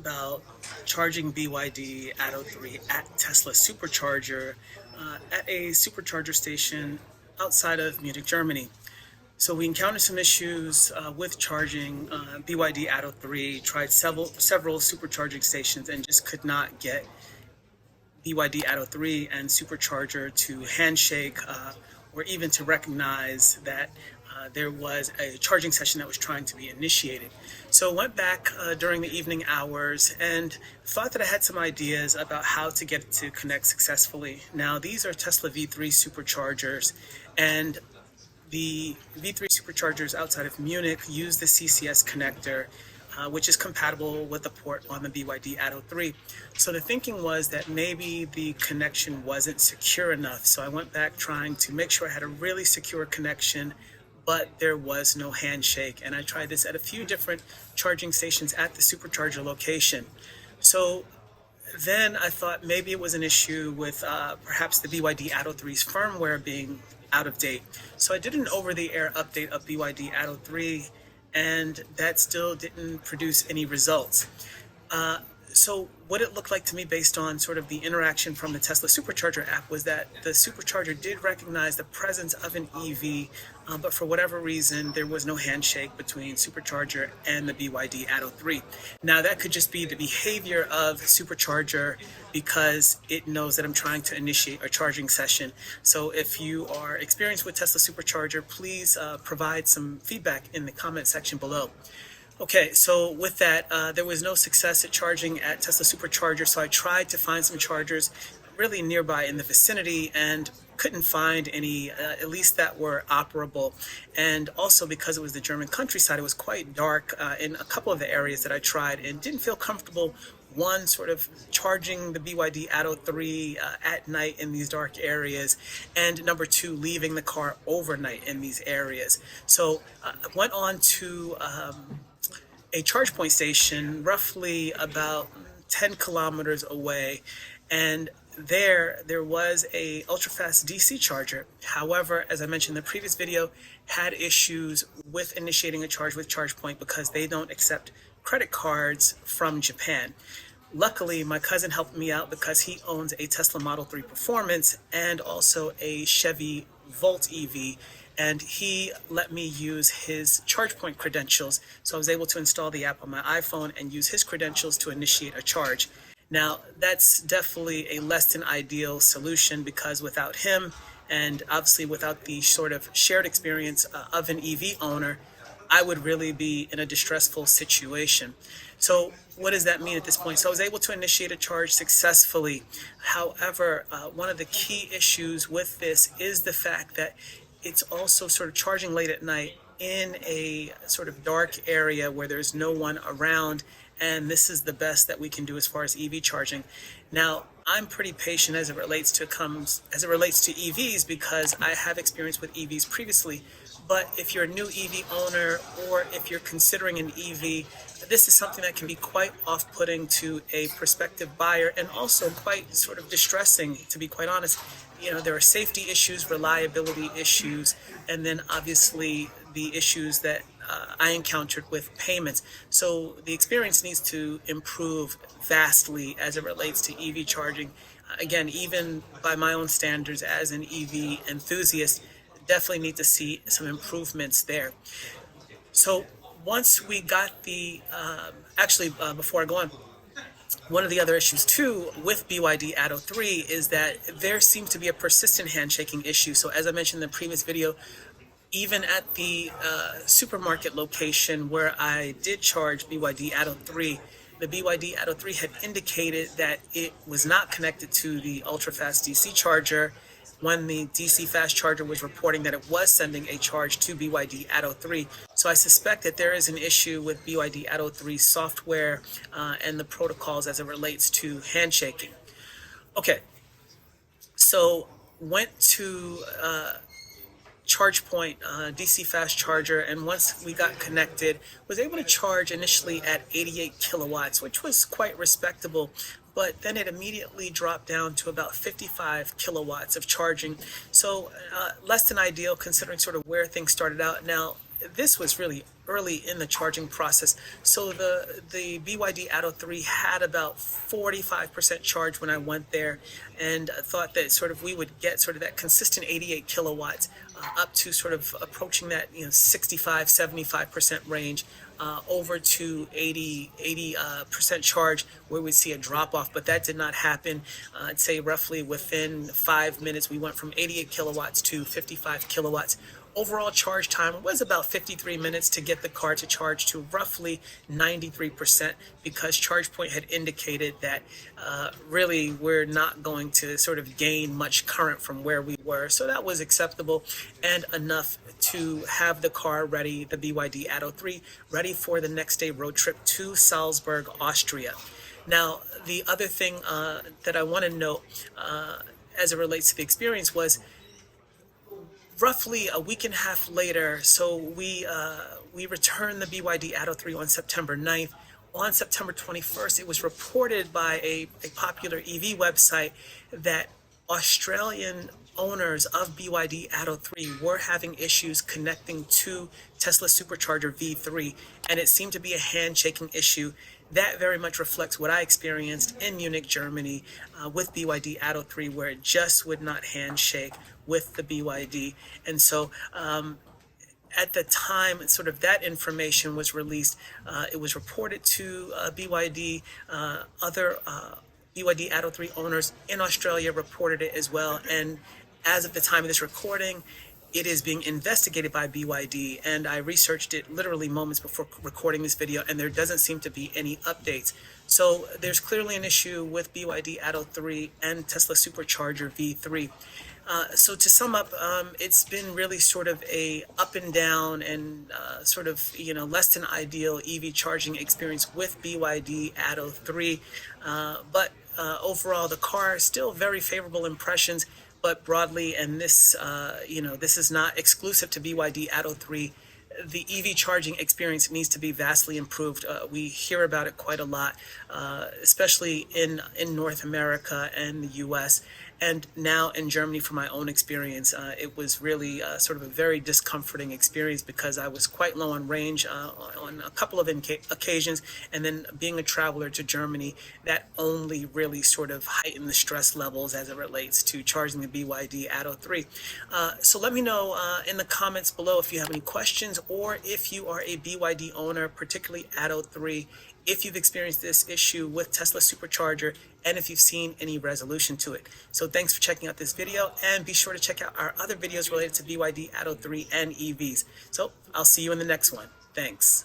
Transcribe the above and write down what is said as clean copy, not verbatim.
about charging BYD ATTO 3 at Tesla Supercharger at a supercharger station outside of Munich, Germany. So we encountered some issues with charging BYD ATTO 3, tried several supercharging stations and just could not get BYD ATTO 3 and Supercharger to handshake or even to recognize that there was a charging session that was trying to be initiated. So went back during the evening hours and thought that I had some ideas about how to get it to connect successfully. Now these are Tesla V3 superchargers, and the V3 superchargers outside of Munich use the CCS connector, which is compatible with the port on the BYD ATTO 3. So the thinking was that maybe the connection wasn't secure enough. So I went back trying to make sure I had a really secure connection, but there was no handshake. And I tried this at a few different charging stations at the supercharger location. So then I thought maybe it was an issue with perhaps the BYD ATTO 3's firmware being out of date. So I did an over-the-air update of BYD ATTO 3, and that still didn't produce any results. So what it looked like to me based on sort of the interaction from the Tesla Supercharger app was that the Supercharger did recognize the presence of an EV, but for whatever reason, there was no handshake between Supercharger and the BYD ATTO 3. Now that could just be the behavior of Supercharger because it knows that I'm trying to initiate a charging session. So if you are experienced with Tesla Supercharger, please provide some feedback in the comment section below. Okay, so with that, there was no success at charging at Tesla Supercharger, so I tried to find some chargers really nearby in the vicinity and couldn't find any, at least that were operable. And also because it was the German countryside, it was quite dark in a couple of the areas that I tried and didn't feel comfortable, one, sort of charging the BYD ATTO 3 at night in these dark areas, and number two, leaving the car overnight in these areas. So I went on to a ChargePoint station roughly about 10 kilometers away, and there was a ultra-fast DC charger. However, as I mentioned in the previous video, had issues with initiating a charge with ChargePoint because they don't accept credit cards from Japan. Luckily, my cousin helped me out because he owns a Tesla Model 3 Performance and also a Chevy Volt EV, and he let me use his ChargePoint credentials, so I was able to install the app on my iPhone and use his credentials to initiate a charge. Now, that's definitely a less than ideal solution because without him, and obviously without the sort of shared experience of an EV owner, I would really be in a distressful situation. So what does that mean at this point? So I was able to initiate a charge successfully. However, one of the key issues with this is the fact that it's also sort of charging late at night in a sort of dark area where there's no one around, and this is the best that we can do as far as EV charging. Now, I'm pretty patient as it relates to EVs because I have experience with EVs previously. But if you're a new EV owner or if you're considering an EV, this is something that can be quite off-putting to a prospective buyer and also quite sort of distressing, to be quite honest. You know, there are safety issues, reliability issues, and then obviously the issues that I encountered with payments. So the experience needs to improve vastly as it relates to EV charging. Again, even by my own standards as an EV enthusiast, definitely need to see some improvements there. So once we got the, before I go on, one of the other issues too with BYD ATTO 3 is that there seems to be a persistent handshaking issue. So as I mentioned in the previous video, even at the supermarket location where I did charge BYD ATTO 3, the BYD ATTO 3 had indicated that it was not connected to the ultra-fast DC charger when the DC fast charger was reporting that it was sending a charge to BYD ATTO 3. So I suspect that there is an issue with BYD ATTO 3 software and the protocols as it relates to handshaking. Okay, so went to ChargePoint DC fast charger, and once we got connected, was able to charge initially at 88 kilowatts, which was quite respectable, but then it immediately dropped down to about 55 kilowatts of charging. So less than ideal considering sort of where things started out. Now, this was really early in the charging process. So the BYD ATTO 3 had about 45% charge when I went there, and thought that sort of we would get sort of that consistent 88 kilowatts up to sort of approaching that 65-75% range, over to 80% charge, where we see a drop off. But that did not happen. I'd say roughly within 5 minutes we went from 88 kilowatts to 55 kilowatts. Overall charge time was about 53 minutes to get the car to charge to roughly 93%, because ChargePoint had indicated that really we're not going to sort of gain much current from where we were. So that was acceptable and enough to have the car ready, the BYD ATTO 3, ready for the next day road trip to Salzburg, Austria. Now, the other thing that I want to note as it relates to the experience was, roughly a week and a half later, so we returned the BYD ATTO 3 on September 9th. On September 21st, it was reported by a popular EV website that Australian owners of BYD ATTO 3 were having issues connecting to Tesla Supercharger V3, and it seemed to be a handshaking issue. That very much reflects what I experienced in Munich, Germany, with BYD ATTO 3, where it just would not handshake with the BYD. And so at the time sort of that information was released, it was reported to BYD. Other BYD ATTO 3 owners in Australia reported it as well. And as of the time of this recording, it is being investigated by BYD, and I researched it literally moments before recording this video, and there doesn't seem to be any updates. So there's clearly an issue with BYD ATTO 3 and Tesla Supercharger V3. So to sum up, it's been really sort of a up and down and sort of less than ideal EV charging experience with BYD ATTO 3, but overall the car is still very favorable impressions. But broadly, and this this is not exclusive to BYD ATTO 3, the EV charging experience needs to be vastly improved. We hear about it quite a lot, especially in North America and the US. And now in Germany, from my own experience, it was really sort of a very discomforting experience, because I was quite low on range on a couple of occasions. And then being a traveler to Germany, that only really sort of heightened the stress levels as it relates to charging the BYD ATTO 3. So let me know in the comments below if you have any questions, or if you are a BYD owner, particularly ATTO 3, if you've experienced this issue with Tesla Supercharger, and if you've seen any resolution to it. So thanks for checking out this video, and be sure to check out our other videos related to BYD ATTO 3 and EVs. So I'll see you in the next one. Thanks.